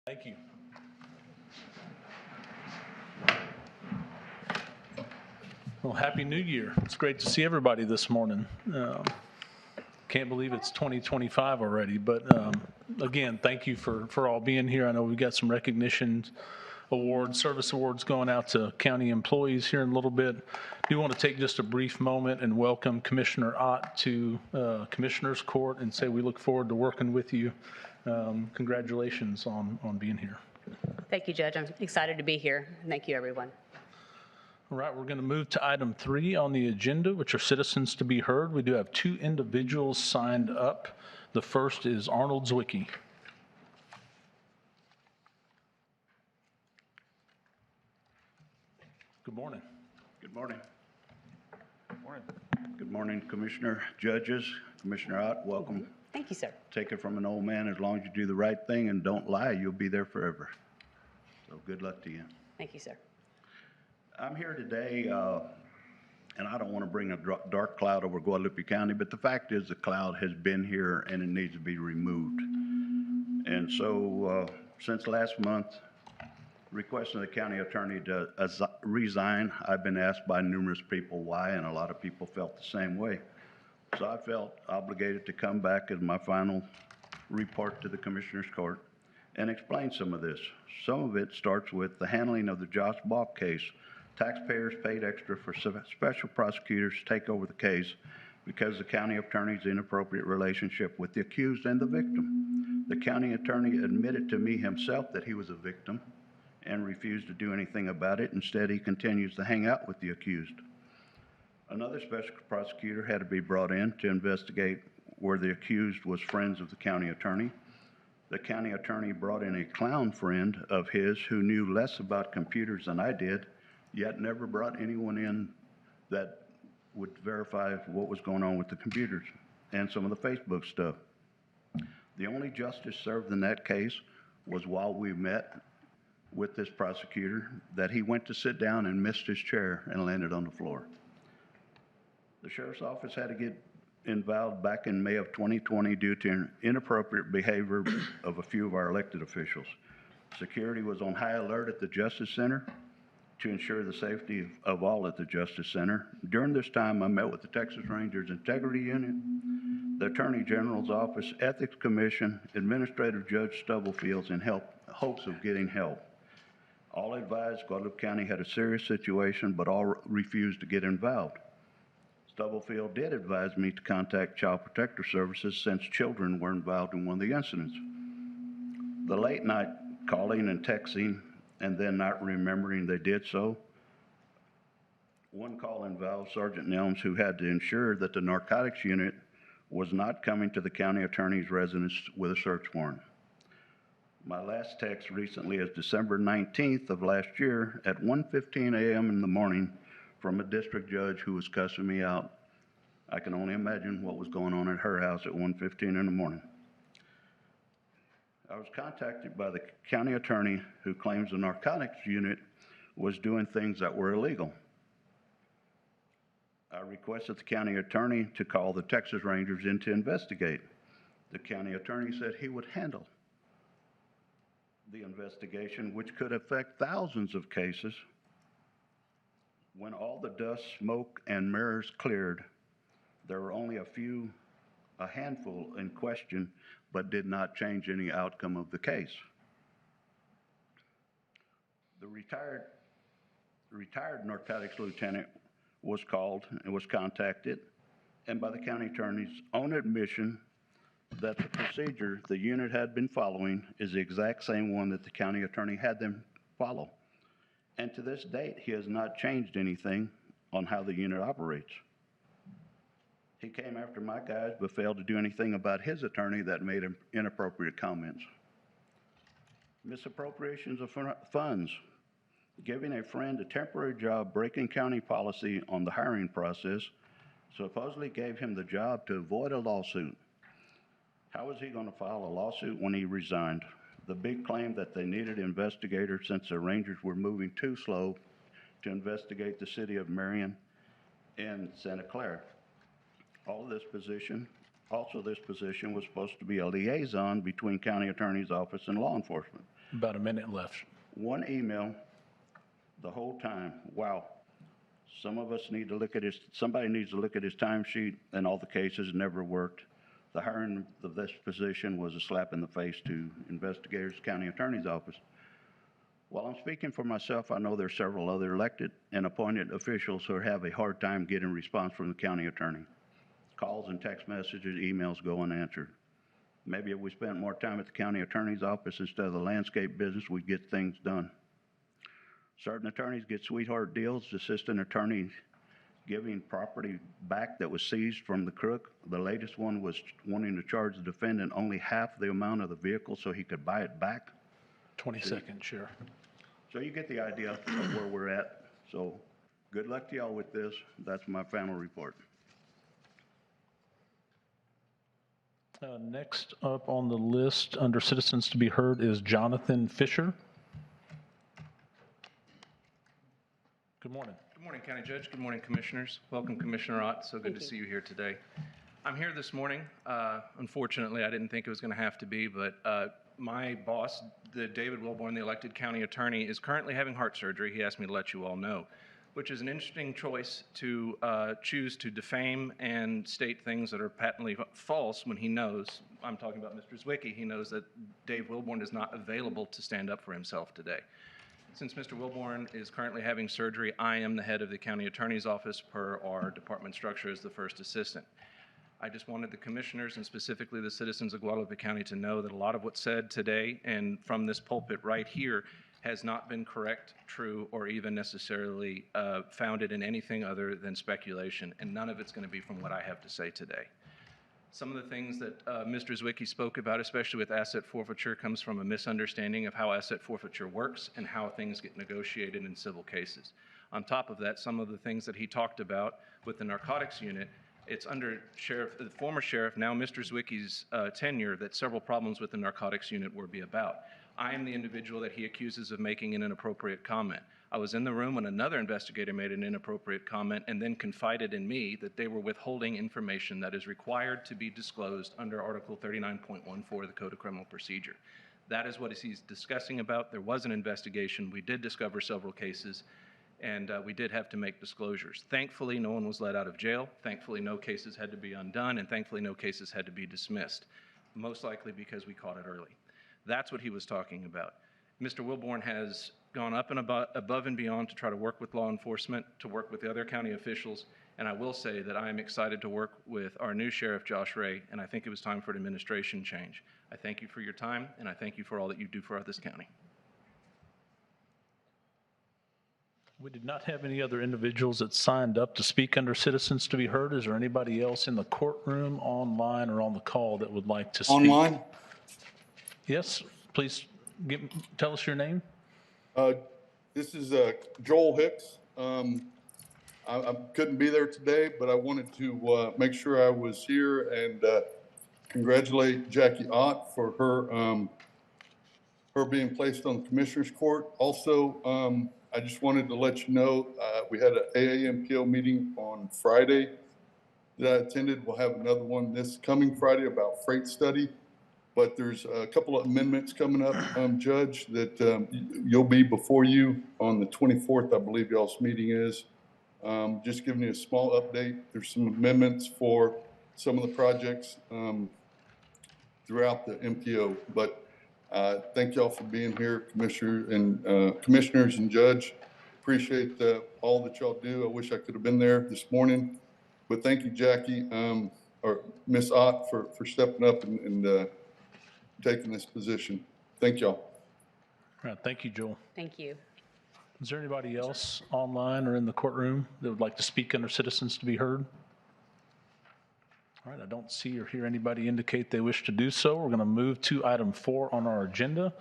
Thank you. Well, Happy New Year. It's great to see everybody this morning. Can't believe it's 2025 already, but again, thank you for all being here. I know we've got some recognition awards, service awards going out to county employees here in a little bit. I do want to take just a brief moment and welcome Commissioner Ott to Commissioner's Court and say we look forward to working with you. Congratulations on being here. Thank you, Judge. I'm excited to be here. Thank you, everyone. All right, we're going to move to item 3 on the agenda, which are citizens to be heard. We do have 2 individuals signed up. The first is Arnoldzwicki. Good morning. Good morning. Good morning. Good morning, Commissioner, judges, Commissioner Ott, welcome. Thank you, sir. Take it from an old man, as long as you do the right thing and don't lie, you'll be there forever. So good luck to you. Thank you, sir. I'm here today, and I don't want to bring a dark cloud over Guadalupe County, but the fact is the cloud has been here and it needs to be removed. And so since last month, requesting the county attorney to resign, I've been asked by numerous people why, and a lot of people felt the same way. So I felt obligated to come back as my final report to the Commissioner's Court and explain some of this. Some of it starts with the handling of the Josh Balk case. Taxpayers paid extra for special prosecutors to take over the case because the county attorney's inappropriate relationship with the accused and the victim. The county attorney admitted to me himself that he was a victim and refused to do anything about it. Instead, he continues to hang out with the accused. Another special prosecutor had to be brought in to investigate where the accused was friends of the county attorney. The county attorney brought in a clown friend of his who knew less about computers than I did, yet never brought anyone in that would verify what was going on with the computers and some of the Facebook stuff. The only justice served in that case was while we met with this prosecutor, that he went to sit down and missed his chair and landed on the floor. The sheriff's office had to get involved back in May of 2020 due to inappropriate behavior of a few of our elected officials. Security was on high alert at the Justice Center to ensure the safety of all at the Justice Center. During this time, I met with the Texas Rangers Integrity Unit, the Attorney General's Office, Ethics Commission, Administrative Judge Stubblefields in hopes of getting help. All advised Guadalupe County had a serious situation, but all refused to get involved. Stubblefield did advise me to contact Child Protective Services since children were involved in one of the incidents. The late night calling and texting and then not remembering they did so. One call involved Sergeant Nelms, who had to ensure that the narcotics unit was not coming to the county attorney's residence with a search warrant. My last text recently is December 19th of last year at 1:15 a.m. in the morning from a district judge who was cussing me out. I can only imagine what was going on at her house at 1:15 in the morning. I was contacted by the county attorney who claims the narcotics unit was doing things that were illegal. I requested the county attorney to call the Texas Rangers in to investigate. The county attorney said he would handle the investigation, which could affect thousands of cases. When all the dust, smoke, and mirrors cleared, there were only a handful in question, but did not change any outcome of the case. The retired narcotics lieutenant was called and was contacted, and by the county attorney's own admission that the procedure the unit had been following is the exact same one that the county attorney had them follow. And to this date, he has not changed anything on how the unit operates. He came after my guys, but failed to do anything about his attorney that made inappropriate comments. Misappropriations of funds, giving a friend a temporary job, breaking county policy on the hiring process, supposedly gave him the job to avoid a lawsuit. How was he going to file a lawsuit when he resigned? The big claim that they needed investigators since the Rangers were moving too slow to investigate the city of Marion and Santa Clara. This position was supposed to be a liaison between county attorney's office and law enforcement. About a minute left. One email the whole time. Wow. Some of us need to look at somebody needs to look at his timesheet, and all the cases never worked. The hiring of this position was a slap in the face to investigators, county attorney's office. While I'm speaking for myself, I know there are several other elected and appointed officials who have a hard time getting response from the county attorney. Calls and text messages, emails go unanswered. Maybe if we spent more time at the county attorney's office instead of the landscape business, we'd get things done. Certain attorneys get sweetheart deals, assistant attorneys giving property back that was seized from the crook. The latest one was wanting to charge the defendant only half the amount of the vehicle so he could buy it back. 20 seconds, Sheriff. So you get the idea of where we're at. So good luck to y'all with this. That's my final report. Next up on the list under citizens to be heard is Jonathan Fisher. Good morning. Good morning, County Judge. Good morning, Commissioners. Welcome, Commissioner Ott. So good to see you here today. I'm here this morning. Unfortunately, I didn't think it was going to have to be, but my boss, David Wilborn, the elected county attorney, is currently having heart surgery. He asked me to let you all know, which is an interesting choice to choose to defame and state things that are patently false when he knows, I'm talking about Mr. Zwicki, he knows that Dave Wilborn is not available to stand up for himself today. Since Mr. Wilborn is currently having surgery, I am the head of the county attorney's office per our department structure as the first assistant. I just wanted the commissioners and specifically the citizens of Guadalupe County to know that a lot of what's said today and from this pulpit right here has not been correct, true, or even necessarily founded in anything other than speculation, and none of it's going to be from what I have to say today. Some of the things that Mr. Zwicki spoke about, especially with asset forfeiture, comes from a misunderstanding of how asset forfeiture works and how things get negotiated in civil cases. On top of that, some of the things that he talked about with the narcotics unit, it's under the former sheriff, now Mr. Zwicki's tenure, that several problems with the narcotics unit were about. I am the individual that he accuses of making an inappropriate comment. I was in the room when another investigator made an inappropriate comment and then confided in me that they were withholding information that is required to be disclosed under Article 39.14 of the Code of Criminal Procedure. That is what he's discussing about. There was an investigation. We did discover several cases, and we did have to make disclosures. Thankfully, no one was let out of jail. Thankfully, no cases had to be undone, and thankfully, no cases had to be dismissed, most likely because we caught it early. That's what he was talking about. Mr. Wilborn has gone up and above and beyond to try to work with law enforcement, to work with the other county officials, and I will say that I am excited to work with our new Sheriff, Josh Ray, and I think it was time for an administration change. I thank you for your time, and I thank you for all that you do for this county. We did not have any other individuals that signed up to speak under citizens to be heard. Is there anybody else in the courtroom, online, or on the call that would like to speak? Online? Yes, please tell us your name. This is Joel Hicks. I couldn't be there today, but I wanted to make sure I was here and congratulate Jackie Ott for her being placed on the Commissioner's Court. Also, I just wanted to let you know we had an AAMPO meeting on Friday that I attended. We'll have another one this coming Friday about freight study. But there's a couple of amendments coming up, Judge, that you'll be before you on the 24th, I believe y'all's meeting is. Just giving you a small update. There's some amendments for some of the projects throughout the MPO. But thank y'all for being here, Commissioners and Judge. Appreciate all that y'all do. I wish I could have been there this morning. But thank you, Jackie, or Ms. Ott, for stepping up and taking this position. Thank y'all. All right, thank you, Joel. Thank you. Is there anybody else online or in the courtroom that would like to speak under citizens to be heard? All right, I don't see or hear anybody indicate they wish to do so. We're going to move to item 4 on our agenda.